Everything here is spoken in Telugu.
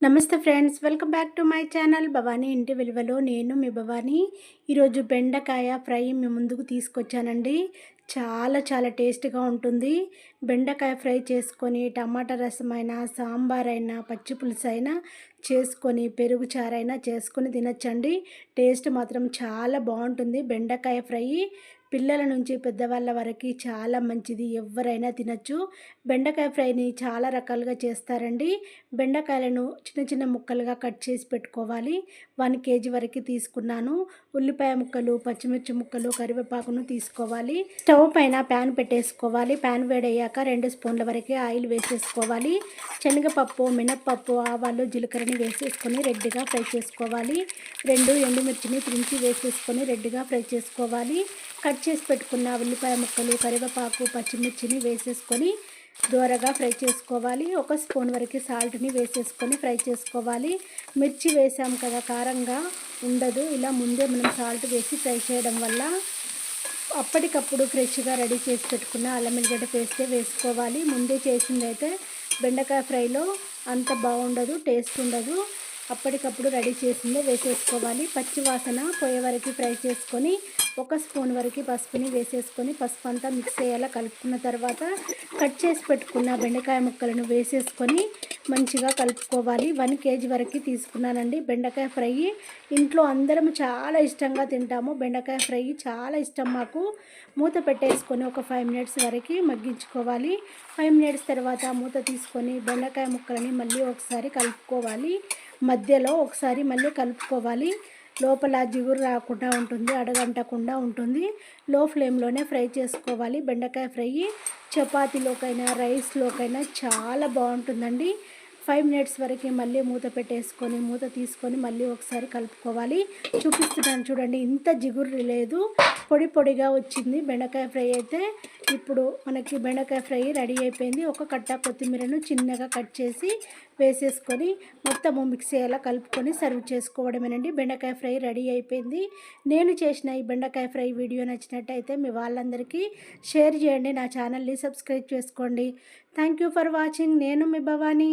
నమస్తే friends, welcome back to my channel Bhavani ఇంటి విలువలో. నేను మీ భవానీ. ఈరోజు బెండకాయ ఫ్రై మీ ముందుకు తీసుకొచ్చానండి. చాలా చాలా టేస్ట్గా ఉంటుంది. బెండకాయ ఫ్రై చేసుకొని టమాటా రసం అయినా, సాంబార్ అయినా, పచ్చి పులుసు అయినా చేసుకొని, పెరుగు చారైనా చేసుకొని తినచ్చండి. టేస్ట్ మాత్రం చాలా బాగుంటుంది. బెండకాయ ఫ్రై పిల్లల నుంచి పెద్దవాళ్ళ వరకు చాలా మంచిది, ఎవరైనా తినచ్చు. బెండకాయ ఫ్రైని చాలా రకాలుగా చేస్తారండి. బెండకాయలను చిన్న చిన్న ముక్కలుగా కట్ చేసి పెట్టుకోవాలి. 1 కేజీ వరకు తీసుకున్నాను. ఉల్లిపాయ ముక్కలు, పచ్చిమిర్చి ముక్కలు, కరివేపాకును తీసుకోవాలి. స్టవ్ పైన ప్యాన్ పెట్టేసుకోవాలి. ప్యాన్ వేడయ్యాక 2 స్పూన్ల వరకు ఆయిల్ వేసేసుకోవాలి. శనగపప్పు, మినప్పప్పు, ఆవాలు, జీలకర్రని వేసేసుకొని రెడ్గా ఫ్రై చేసుకోవాలి. 2 ఎండుమిర్చిని తుంచి వేసేసుకొని రెడ్గా ఫ్రై చేసుకోవాలి. కట్ చేసి పెట్టుకున్న ఉల్లిపాయ ముక్కలు, కరివేపాకు, పచ్చిమిర్చిని వేసేసుకొని దోరగా ఫ్రై చేసుకోవాలి. 1 స్పూన్ వరకు సాల్ట్ని వేసేసుకొని ఫ్రై చేసుకోవాలి. మిర్చి వేసాం కదా, కారంగా ఉండదు. ఇలా ముందే మనం సాల్ట్ వేసి ఫ్రై చేయడం వల్ల అప్పటికప్పుడు ఫ్రెష్గా రెడీ చేసి పెట్టుకున్న అల్లం వెల్లిగడ్డ పేస్టే వేసుకోవాలి. ముందే చేసిందైతే బెండకాయ ఫ్రైలో అంత బాగుండదు, టేస్ట్ ఉండదు. అప్పటికప్పుడు రెడీ చేసిందే వేసేసుకోవాలి. పచ్చి వాసన పోయే వరకు ఫ్రై చేసుకొని 1 స్పూన్ వరకు పసుపుని వేసేసుకొని పసుపు అంతా మిక్స్ అయ్యేలా కలుపుకున్న తర్వాత కట్ చేసి పెట్టుకున్న బెండకాయ ముక్కలను వేసేసుకొని మంచిగా కలుపుకోవాలి. 1 కేజీ వరకు తీసుకున్నానండి బెండకాయ ఫ్రై. ఇంట్లో అందరం చాలా ఇష్టంగా తింటాము. బెండకాయ ఫ్రై చాలా ఇష్టం మాకు. మూత పెట్టేసుకొని ఒక 5 మినిట్స్ వరకు మగ్గించుకోవాలి. 5 మినిట్స్ తర్వాత మూత తీసుకొని బెండకాయ ముక్కలని మళ్ళీ ఒకసారి కలుపుకోవాలి. మధ్యలో ఒకసారి మళ్ళీ కలుపుకోవాలి. లోపల జిగురు రాకుండా ఉంటుంది, అడగంటకుండా ఉంటుంది. లో ఫ్లేమ్లోనే ఫ్రై చేసుకోవాలి. బెండకాయ ఫ్రై చపాతీలోకైనా, రైస్లోకైనా చాలా బాగుంటుందండి. 5 మినిట్స్ వరకు మళ్ళీ మూత పెట్టేసుకొని మూత తీసుకొని మళ్ళీ ఒకసారి కలుపుకోవాలి. చూపిస్తున్నాను చూడండి, ఇంత జిగురు లేదు, పొడి పొడిగా వచ్చింది బెండకాయ ఫ్రై అయితే. ఇప్పుడు మనకి బెండకాయ ఫ్రై రెడీ అయిపోయింది. ఒక కట్ట కొత్తిమీరను చిన్నగా కట్ చేసి వేసేసుకొని మొత్తము మిక్స్ అయ్యేలా కలుపుకొని సర్వ్ చేసుకోవడమేనండి. బెండకాయ ఫ్రై రెడీ అయిపోయింది. నేను చేసిన ఈ బెండకాయ ఫ్రై వీడియో నచ్చినట్టయితే మీ వాళ్ళందరికీ షేర్ చేయండి. నా ఛానల్ని సబ్స్క్రైబ్ చేసుకోండి. Thank you for watching. నేను మీ భవానీ.